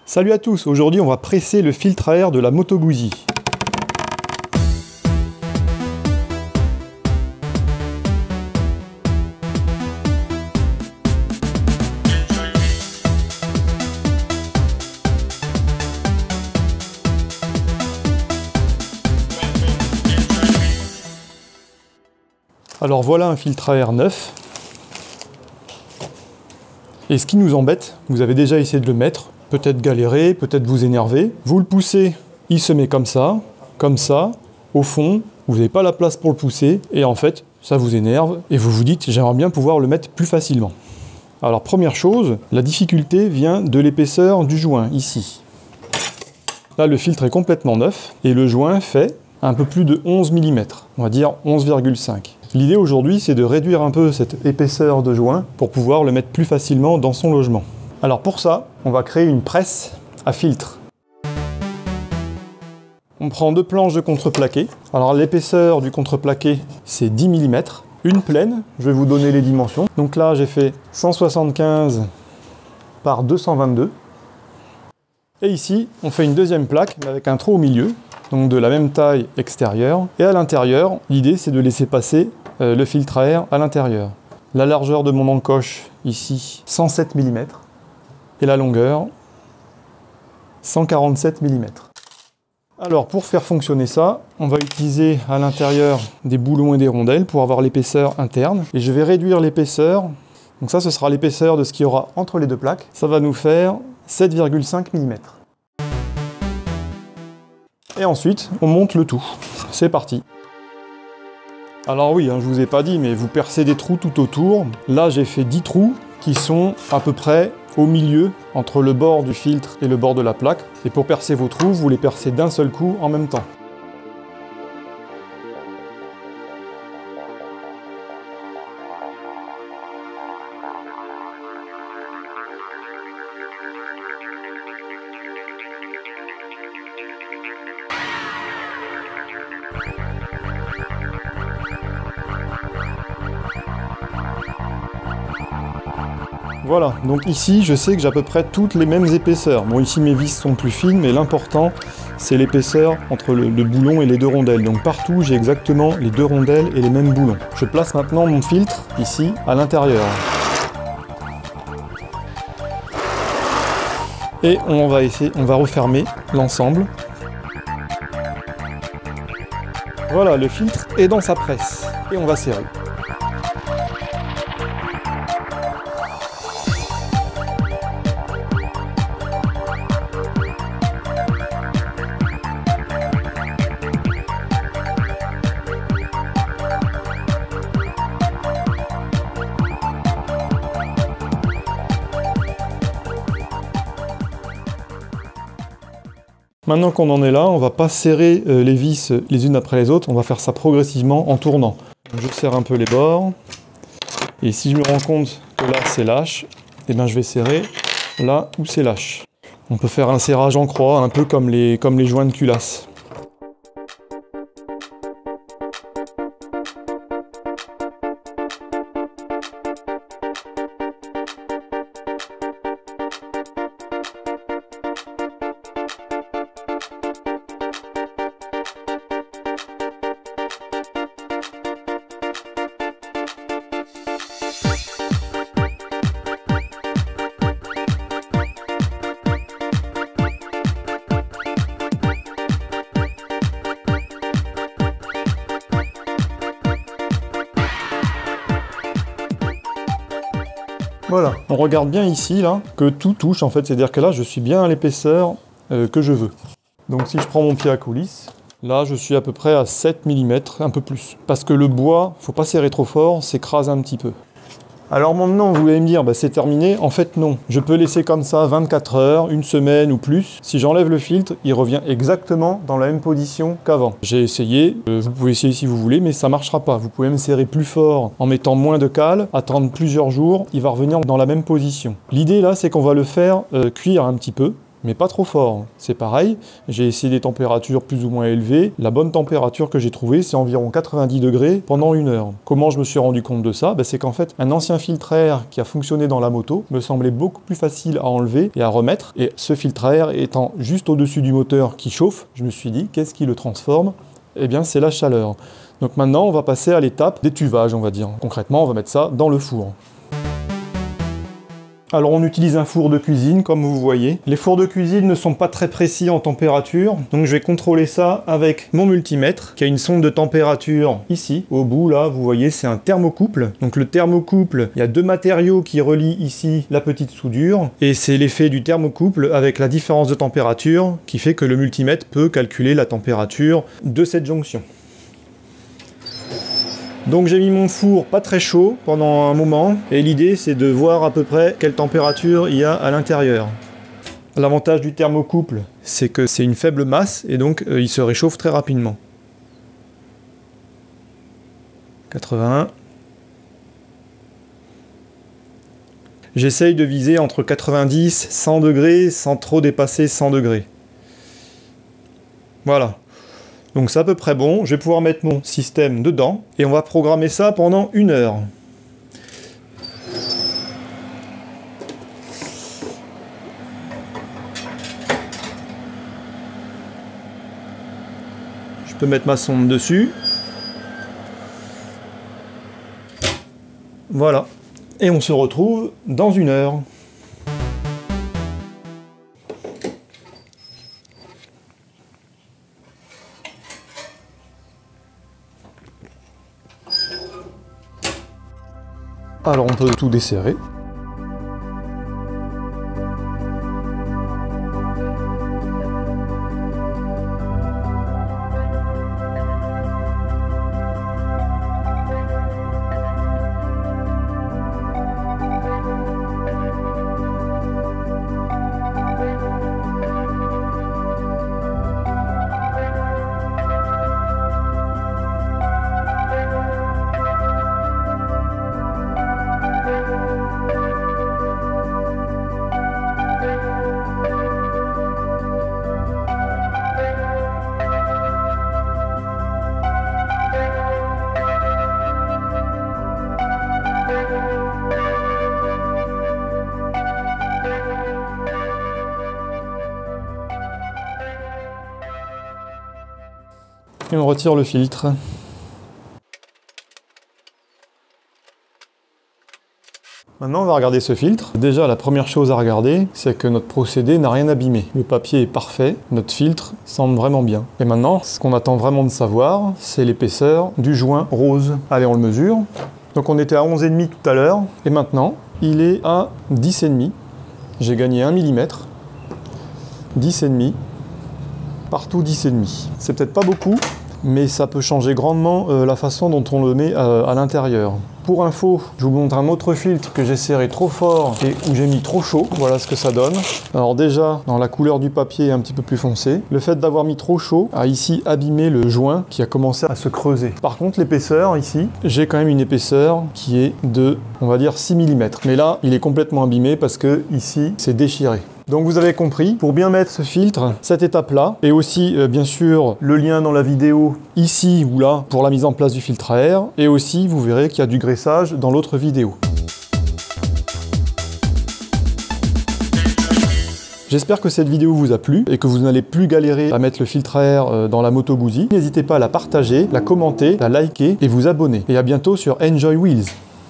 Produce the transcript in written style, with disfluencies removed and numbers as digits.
Salut à tous, aujourd'hui on va presser le filtre à air de la Moto Guzzi. Alors voilà un filtre à air neuf. Et ce qui nous embête, vous avez déjà essayé de le mettre, peut-être galérer, peut-être vous énerver. Vous le poussez, il se met comme ça, au fond, vous n'avez pas la place pour le pousser, et en fait, ça vous énerve, et vous vous dites, j'aimerais bien pouvoir le mettre plus facilement. Alors première chose, la difficulté vient de l'épaisseur du joint, ici. Là, le filtre est complètement neuf, et le joint fait un peu plus de 11 mm, on va dire 11,5. L'idée aujourd'hui, c'est de réduire un peu cette épaisseur de joint pour pouvoir le mettre plus facilement dans son logement. Alors pour ça, on va créer une presse à filtre. On prend deux planches de contreplaqué. Alors l'épaisseur du contreplaqué, c'est 10 mm. Une pleine, je vais vous donner les dimensions. Donc là, j'ai fait 175 par 222. Et ici, on fait une deuxième plaque, mais avec un trou au milieu, donc de la même taille extérieure. Et à l'intérieur, l'idée, c'est de laisser passer le filtre à air à l'intérieur. La largeur de mon encoche, ici, 107 mm. Et la longueur, 147 mm. Alors, pour faire fonctionner ça, on va utiliser à l'intérieur des boulons et des rondelles pour avoir l'épaisseur interne. Et je vais réduire l'épaisseur. Donc ça, ce sera l'épaisseur de ce qu'il y aura entre les deux plaques. Ça va nous faire 7,5 mm. Et ensuite, on monte le tout. C'est parti. Alors oui, je vous ai pas dit, mais vous percez des trous tout autour. Là, j'ai fait 10 trous qui sont à peu près au milieu, entre le bord du filtre et le bord de la plaque. Et pour percer vos trous, vous les percez d'un seul coup en même temps. Voilà, donc ici je sais que j'ai à peu près toutes les mêmes épaisseurs. Bon, ici mes vis sont plus fines, mais l'important c'est l'épaisseur entre le boulon et les deux rondelles. Donc partout j'ai exactement les deux rondelles et les mêmes boulons. Je place maintenant mon filtre ici à l'intérieur. Et on va refermer l'ensemble. Voilà, le filtre est dans sa presse. Et on va serrer. Maintenant qu'on en est là, on va pas serrer les vis les unes après les autres, on va faire ça progressivement en tournant. Donc je serre un peu les bords, et si je me rends compte que là c'est lâche, eh bien je vais serrer là où c'est lâche. On peut faire un serrage en croix, un peu comme les joints de culasse. Voilà, on regarde bien ici là, que tout touche en fait, c'est-à-dire que là je suis bien à l'épaisseur que je veux. Donc si je prends mon pied à coulisse, là je suis à peu près à 7 mm, un peu plus. Parce que le bois, faut pas serrer trop fort, s'écrase un petit peu. Alors maintenant, vous allez me dire, c'est terminé. En fait, non. Je peux laisser comme ça 24 heures, une semaine ou plus. Si j'enlève le filtre, il revient exactement dans la même position qu'avant. J'ai essayé, vous pouvez essayer si vous voulez, mais ça marchera pas. Vous pouvez me serrer plus fort en mettant moins de cale, attendre plusieurs jours, il va revenir dans la même position. L'idée là, c'est qu'on va le faire cuire un petit peu. mais pas trop fort. C'est pareil, j'ai essayé des températures plus ou moins élevées. La bonne température que j'ai trouvée, c'est environ 90 degrés pendant 1 heure. Comment je me suis rendu compte de ça? C'est qu'en fait, un ancien filtre à air qui a fonctionné dans la moto me semblait beaucoup plus facile à enlever et à remettre. Et ce filtre à air étant juste au-dessus du moteur qui chauffe, je me suis dit, qu'est-ce qui le transforme? Eh bien, c'est la chaleur. Donc maintenant, on va passer à l'étape d'étuvage, on va dire. Concrètement, on va mettre ça dans le four. Alors on utilise un four de cuisine, comme vous voyez. Les fours de cuisine ne sont pas très précis en température, donc je vais contrôler ça avec mon multimètre, qui a une sonde de température ici, au bout là, vous voyez, c'est un thermocouple. Donc le thermocouple, il y a 2 matériaux qui relient ici la petite soudure, et c'est l'effet du thermocouple avec la différence de température qui fait que le multimètre peut calculer la température de cette jonction. Donc j'ai mis mon four pas très chaud pendant un moment, et l'idée c'est de voir à peu près quelle température il y a à l'intérieur. L'avantage du thermocouple, c'est que c'est une faible masse, et donc il se réchauffe très rapidement. 81. J'essaye de viser entre 90 et 100 degrés sans trop dépasser 100 degrés. Voilà. Donc c'est à peu près bon, je vais pouvoir mettre mon système dedans, et on va programmer ça pendant 1 heure. Je peux mettre ma sonde dessus. Voilà. Et on se retrouve dans 1 heure. Alors on peut tout desserrer. Et on retire le filtre. Maintenant, on va regarder ce filtre. Déjà, la première chose à regarder, c'est que notre procédé n'a rien abîmé. Le papier est parfait, notre filtre semble vraiment bien. Et maintenant, ce qu'on attend vraiment de savoir, c'est l'épaisseur du joint rose. Allez, on le mesure. Donc on était à 11,5 tout à l'heure, et maintenant, il est à 10,5. J'ai gagné 1 mm. 10,5. Partout 10,5. C'est peut-être pas beaucoup, mais ça peut changer grandement la façon dont on le met à l'intérieur. Pour info, je vous montre un autre filtre que j'ai serré trop fort et où j'ai mis trop chaud. Voilà ce que ça donne. Alors déjà, dans la couleur du papier est un petit peu plus foncé. Le fait d'avoir mis trop chaud a ici abîmé le joint qui a commencé à se creuser. Par contre, l'épaisseur ici, j'ai quand même une épaisseur qui est de, on va dire, 6 mm. Mais là, il est complètement abîmé parce que ici, c'est déchiré. Donc vous avez compris, pour bien mettre ce filtre, cette étape-là, et aussi bien sûr le lien dans la vidéo ici ou là pour la mise en place du filtre à air, et aussi vous verrez qu'il y a du graissage dans l'autre vidéo. J'espère que cette vidéo vous a plu et que vous n'allez plus galérer à mettre le filtre à air dans la Moto Guzzi. N'hésitez pas à la partager, la commenter, la liker et vous abonner. Et à bientôt sur Enjoy Wheels.